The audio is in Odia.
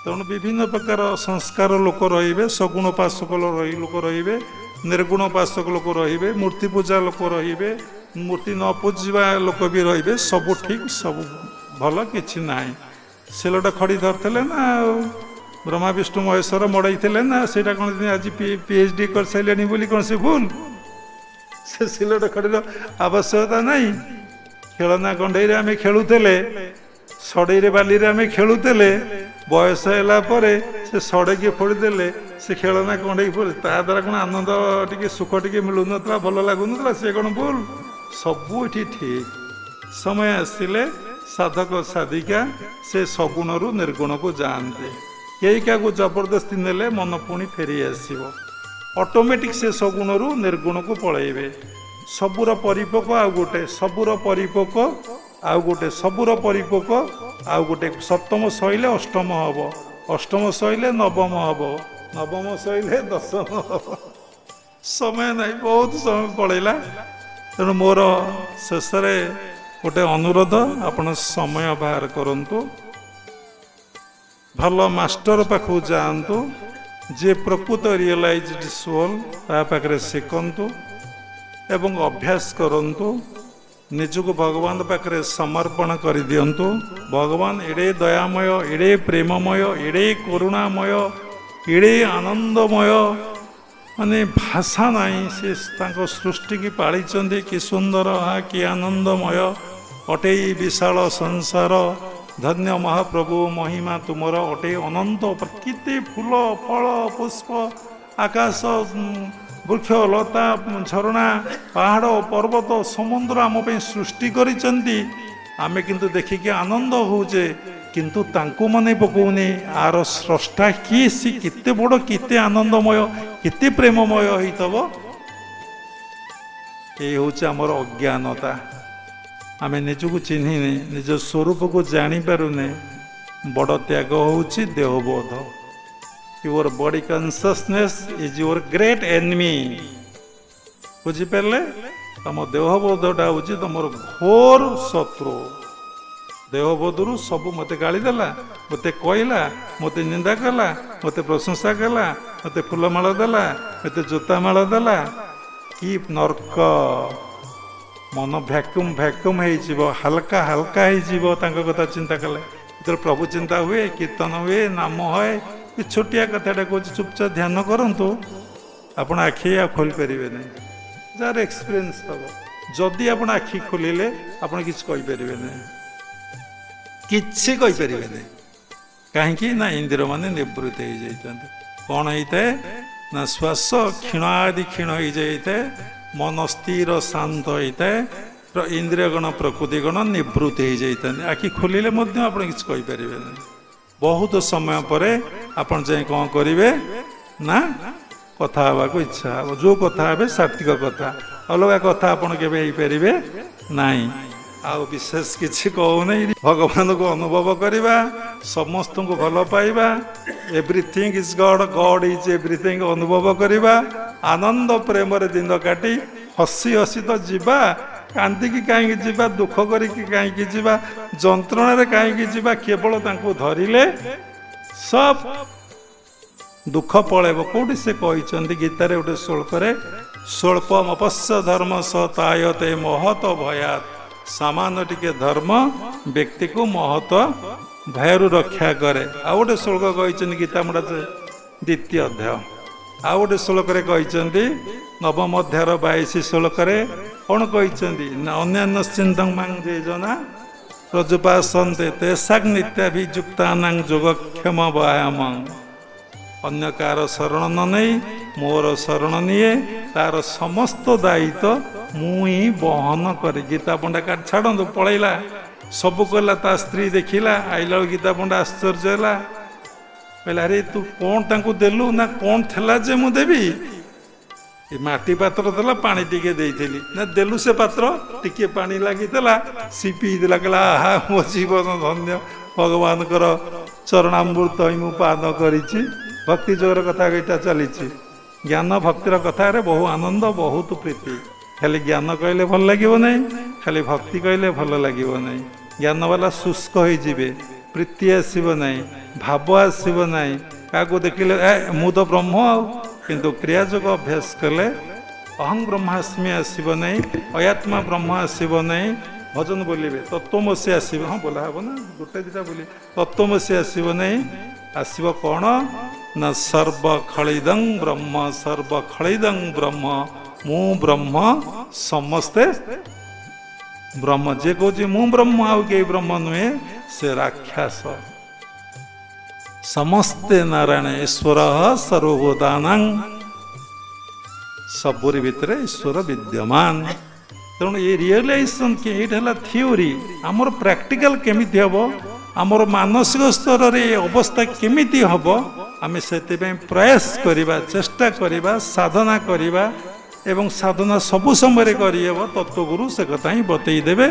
ତେଣୁ ବିଭିନ୍ନ ପ୍ରକାର ସଂସ୍କାର ଲୋକ ରହିବେ, ସଗୁଣ ଉପାସକ ଲୋକ ରହିବେ, ନିର୍ଗୁଣ ଉପାସକ ଲୋକ ରହିବେ, ମୂର୍ତ୍ତି ପୂଜା ଲୋକ ରହିବେ, ମୂର୍ତ୍ତି ନ ପୂଜିବା ଲୋକ ବି ରହିବେ। ସବୁ ଠିକ୍, ସବୁ ଭଲ, କିଛି ନାହିଁ। ସିଲଟ ଖଡ଼ି ଧରିଥିଲେ ନା ଆଉ ବ୍ରହ୍ମା ବିଷ୍ଣୁ ମହେଶ୍ୱର ମଡ଼େଇଥିଲେ ନା, ସେଇଟା କ'ଣ ଆଜି PhD କରିସାରିଲେଣି ବୋଲି କ'ଣ ସେ ଭୁଲ? ସେ ସିଲଟ ଖଡ଼ିର ଆବଶ୍ୟକତା ନାହିଁ। ଖେଳନା କଣ୍ଢେଇରେ ଆମେ ଖେଳୁଥିଲେ, ସଢ଼େଇରେ ବାଲିରେ ଆମେ ଖେଳୁଥିଲେ, ବୟସ ହେଲା ପରେ ସେ ସଢ଼େଇକି ଫୋଡ଼ିଦେଲେ, ସେ ଖେଳନା କଣ୍ଢେଇ ଫୋଡ଼ି, ତା ଦ୍ୱାରା କ'ଣ ଆନନ୍ଦ ଟିକେ ସୁଖ ଟିକେ ମିଳୁନଥିଲା, ଭଲ ଲାଗୁନଥିଲା? ସେ କ'ଣ ଭୁଲ? ସବୁ ଏଠି ଠିକ୍। ସମୟ ଆସିଲେ ସାଧକ ସାଧିକା ସେ ସଗୁଣରୁ ନିର୍ଗୁଣକୁ ଯାଆନ୍ତି। କେହି କାହାକୁ ଜବରଦସ୍ତି ନେଲେ ମନ ପୁଣି ଫେରି ଆସିବ। ଅଟୋମେଟିକ୍ ସେ ସଗୁଣରୁ ନିର୍ଗୁଣକୁ ପଳେଇବେ। ସବୁର ପରିପୋକ ଆଉ ଗୋଟେ, ସବୁର ପରିପୋକ ଆଉ ଗୋଟେ, ସବୁର ପରିପୋକ ଆଉ ଗୋଟେ। ସପ୍ତମ ସଇଲେ ଅଷ୍ଟମ ହେବ, ଅଷ୍ଟମ ସଇଲେ ନବମ ହେବ, ନବମ ସଇଲେ ଦଶମ ହେବ। ସମୟ ନାହିଁ, ବହୁତ ସମୟ ପଳେଇଲା। ତେଣୁ ମୋର ଶେଷରେ ଗୋଟେ ଅନୁରୋଧ, ଆପଣ ସମୟ ବାହାର କରନ୍ତୁ, ଭଲ ମାଷ୍ଟର ପାଖକୁ ଯାଆନ୍ତୁ, ଯିଏ ପ୍ରକୃତ ରିଏଲାଇଜ୍ଡ ସୋଲ୍, ତା ପାଖରେ ଶିଖନ୍ତୁ ଏବଂ ଅଭ୍ୟାସ କରନ୍ତୁ। ନିଜକୁ ଭଗବାନ ପାଖରେ ସମର୍ପଣ କରିଦିଅନ୍ତୁ। ଭଗବାନ ଏଡ଼େ ଦୟାମୟ, ଏଡ଼େ ପ୍ରେମମୟ, ଏଡ଼େ କରୁଣାମୟ, ଏଡ଼େ ଆନନ୍ଦମୟ, ମାନେ ଭାଷା ନାହିଁ। ସେ ତାଙ୍କ ସୃଷ୍ଟିକି ପାଳିଛନ୍ତି, କି ସୁନ୍ଦର, କି ଆନନ୍ଦମୟ ଅଟେ ବିଶାଳ ସଂସାର। ଧନ୍ୟ ମହାପ୍ରଭୁ, ମହିମା ତୁମର ଅଟେ ଅନନ୍ତ। କେତେ ଫୁଲ ଫଳ ପୁଷ୍ପ, ଆକାଶ, ବୃକ୍ଷ ଲତା, ଝରଣା, ପାହାଡ଼ ପର୍ବତ, ସମୁଦ୍ର ଆମ ପାଇଁ ସୃଷ୍ଟି କରିଛନ୍ତି। ଆମେ କିନ୍ତୁ ଦେଖିକି ଆନନ୍ଦ ହେଉଛେ, କିନ୍ତୁ ତାଙ୍କୁ ମନେ ପକାଉନି ଆର ସ୍ରଷ୍ଟା କିଏ, ସେ କେତେ ବଡ଼, କେତେ ଆନନ୍ଦମୟ, କେତେ ପ୍ରେମମୟ ହେଇଥିବ। ଏ ହେଉଛି ଆମର ଅଜ୍ଞାନତା। ଆମେ ନିଜକୁ ଚିହ୍ନିନେ, ନିଜ ସ୍ୱରୂପକୁ ଜାଣିପାରୁନେ। ବଡ଼ ତ୍ୟାଗ ହେଉଛି ଦେହବୋଧ। Your body consciousness is your great enemy. ବୁଝିପାରିଲେ? ତମ ଦେହବୋଧଟା ହେଉଛି ତମର ଘୋର ଶତ୍ରୁ। ଦେହବୋଧରୁ ସବୁ ମୋତେ ଗାଳି ଦେଲା, ମୋତେ କହିଲା, ମୋତେ ନିନ୍ଦା କଲା, ମୋତେ ପ୍ରଶଂସା କଲା, ମୋତେ ଫୁଲମାଳ ଦେଲା, ମୋତେ ଜୋତାମାଳ ଦେଲା। କି ନର୍କ! ମନ ଭ୍ୟାକ୍ୟୁମ୍ ଭ୍ୟାକ୍ୟୁମ୍ ହେଇଯିବ, ହାଲକା ହାଲକା ହେଇଯିବ ତାଙ୍କ କଥା ଚିନ୍ତା କଲେ। ଯେତେବେଳେ ପ୍ରଭୁ ଚିନ୍ତା ହୁଏ, କୀର୍ତ୍ତନ ହୁଏ, ନାମ ହୁଏ, ଏ ଛୋଟିଆ କଥାଟା କହୁଛି, ଚୁପଚାପ ଧ୍ୟାନ କରନ୍ତୁ, ଆପଣ ଆଖି ଆଉ ଖୋଲି ପାରିବେନି। ଯାହାର ଏକ୍ସପିରିଏନ୍ସ ଥବ, ଯଦି ଆପଣ ଆଖି ଖୋଲିଲେ ଆପଣ କିଛି କହିପାରିବେନି, କିଛି କହିପାରିବେନି। କାହିଁକି ନା ଇନ୍ଦ୍ରିୟମାନେ ନିବୃତ୍ତ ହେଇଯାଇଥାନ୍ତି। କ'ଣ ହେଇଥାଏ ନା ଶ୍ୱାସ କ୍ଷୀଣ ଆଦି କ୍ଷୀଣ ହେଇଯାଇଥାଏ, ମନ ସ୍ଥିର ଶାନ୍ତ ହେଇଥାଏ, ଇନ୍ଦ୍ରିୟଗଣ ପ୍ରକୃତିଗଣ ନିବୃତ୍ତ ହେଇଯାଇଥାନ୍ତି। ଆଖି ଖୋଲିଲେ ମଧ୍ୟ ଆପଣ କିଛି କହିପାରିବେନି। ବହୁତ ସମୟ ପରେ ଆପଣ ଯାଇ କ'ଣ କରିବେ ନା କଥା ହେବାକୁ ଇଚ୍ଛା ହେବ। ଯେଉଁ କଥା ହେବେ ସାତ୍ଵିକ କଥା, ଅଲଗା କଥା ଆପଣ କେବେ ହେଇପାରିବେ ନାହିଁ। ଆଉ ବିଶେଷ କିଛି କହୁନି। ଭଗବାନଙ୍କୁ ଅନୁଭବ କରିବା, ସମସ୍ତଙ୍କୁ ଭଲ ପାଇବା, everything is god, god is everything ଅନୁଭବ କରିବା, ଆନନ୍ଦ ପ୍ରେମରେ ଦିନ କାଟି ହସି ହସି ତ ଯିବା, କାନ୍ଦିକି କାହିଁକି ଯିବା, ଦୁଃଖ କରିକି କାହିଁକି ଯିବା, ଯନ୍ତ୍ରଣାରେ କାହିଁକି ଯିବା। କେବଳ ତାଙ୍କୁ ଧରିଲେ ସବ ଦୁଃଖ ପଳେଇବ। କୋଉଠି ସେ କହିଛନ୍ତି ଗୀତାରେ ଗୋଟେ ଶ୍ଲୋକରେ, ସ୍ୱଳ୍ପମପସ୍ୟ ଧର୍ମ ସତାୟତେ ମହତ ଭୟାତ୍। ସାମାନ୍ୟ ଟିକେ ଧର୍ମ ବ୍ୟକ୍ତିକୁ ମହତ ଭୟରୁ ରକ୍ଷା କରେ। ଆଉ ଗୋଟେ ଶ୍ଲୋକ କହିଛନ୍ତି ଗୀତାମୁଣ୍ଡା 2ୟ ଅଧ୍ୟାୟ, ଆଉ ଗୋଟେ ଶ୍ଲୋକରେ କହିଛନ୍ତି, ନବମ ଅଧ୍ୟାୟର 22 ଶ୍ଲୋକରେ କ'ଣ କହିଛନ୍ତି ନା, ଅନ୍ୟାନ୍ୟ ଚିନ୍ତଂ ମାଂ ଯେ ଜନା ରଜୁପାସନ୍ତେ ତେଷାଂ ନିତ୍ୟାଭିଯୁକ୍ତାନାଂ ଯୋଗକ୍ଷମ ବ୍ୟାୟାମଂ। ଅନ୍ୟ କାହାର ଶରଣ ନ ନେଇ ମୋର ଶରଣ ନିଏ, ତାର ସମସ୍ତ ଦାୟିତ୍ୱ ମୁଁ ହିଁ ବହନ କରେ। ଗୀତା ପଣ୍ଡା କାଟ ଛାଡ଼ନ୍ତୁ, ପଳେଇଲା, ସବୁ କଲା। ତା ସ୍ତ୍ରୀ ଦେଖିଲା, ଆଇଲା ବେଳକୁ ଗୀତା ପଣ୍ଡା ଆଶ୍ଚର୍ଯ୍ୟ ହେଲା, କହିଲା ଆରେ ତୁ କ'ଣ ତାଙ୍କୁ ଦେଲୁ? ନା କ'ଣ ଥିଲା ଯେ ମୁଁ ଦେବି? ଏ ମାଟି ପାତ୍ର ଦେଲା, ପାଣି ଟିକେ ଦେଇଥିଲି। ନା ଦେଲୁ ସେ ପାତ୍ର, ଟିକେ ପାଣି ଲାଗିଥିଲା, ସେ ପିଇଦେଲା। କହିଲା ଆହା ମୋ ଜୀବନ ଧନ୍ୟ, ଭଗବାନଙ୍କର ଚରଣାମୃତ ହିଁ ମୁଁ ପାନ କରିଛି। ଭକ୍ତି ଯୋଗର କଥା ଏଇଟା ଚାଲିଛି। ଜ୍ଞାନ ଭକ୍ତିର କଥାରେ ବହୁ ଆନନ୍ଦ, ବହୁତ ପ୍ରୀତି। ଖାଲି ଜ୍ଞାନ କହିଲେ ଭଲ ଲାଗିବ ନାହିଁ, ଖାଲି ଭକ୍ତି କହିଲେ ଭଲ ଲାଗିବ ନାହିଁ। ଜ୍ଞାନ ବାଲା ଶୁଷ୍କ ହେଇଯିବେ, ପ୍ରୀତି ଆସିବ ନାହିଁ, ଭାବ ଆସିବ ନାହିଁ। କାହାକୁ ଦେଖିଲେ ମୁଁ ତ ବ୍ରହ୍ମ ଆଉ, କିନ୍ତୁ କ୍ରିୟାଯୋଗ ଅଭ୍ୟାସ କଲେ ଅହଂ ବ୍ରହ୍ମାସ୍ମି ଆସିବ ନାହିଁ, ଅୟାତ୍ମା ବ୍ରହ୍ମ ଆସିବ ନାହିଁ। ଭଜନ ବୋଲିବେ ତତ୍ତ୍ୱମସୀ ଆସିବ, ହଁ ବୋଲା ହବ ନା, ଗୋଟେ ଦିଟା ବୋଲି ତତ୍ତ୍ୱମସୀ ଆସିବ ନାହିଁ। ଆସିବ କ'ଣ ନା ସର୍ବ ଖଳିଦଂ ବ୍ରହ୍ମ, ସର୍ବ ଖଳିଦଂ ବ୍ରହ୍ମ, ମୁଁ ବ୍ରହ୍ମ ସମସ୍ତେ ବ୍ରହ୍ମ। ଯିଏ କହୁଛି ମୁଁ ବ୍ରହ୍ମ ଆଉ କେହି ବ୍ରହ୍ମ ନୁହେଁ, ସେ ରାକ୍ଷସ। ସମସ୍ତେ ନାରାୟଣ ଈଶ୍ୱର ସର୍ବଭୂତାନାଂ, ସବୁରି ଭିତରେ ଈଶ୍ୱର ବିଦ୍ୟମାନ। ତେଣୁ ଏ ରିଏଲାଇଜେସନ୍ କି ଏଇଟା ହେଲା ଥିଓରି, ଆମର ପ୍ରାକ୍ଟିକାଲ କେମିତି ହେବ, ଆମର ମାନସିକ ସ୍ତରରେ ଏ ଅବସ୍ଥା କେମିତି ହେବ, ଆମେ ସେଥିପାଇଁ ପ୍ରୟାସ କରିବା, ଚେଷ୍ଟା କରିବା, ସାଧନା କରିବା। ଏବଂ ସାଧନା ସବୁ ସମୟରେ କରିହେବ, ତତ୍ତ୍ୱଗୁରୁ ସେ କଥା ହିଁ ବତେଇ ଦେବେ।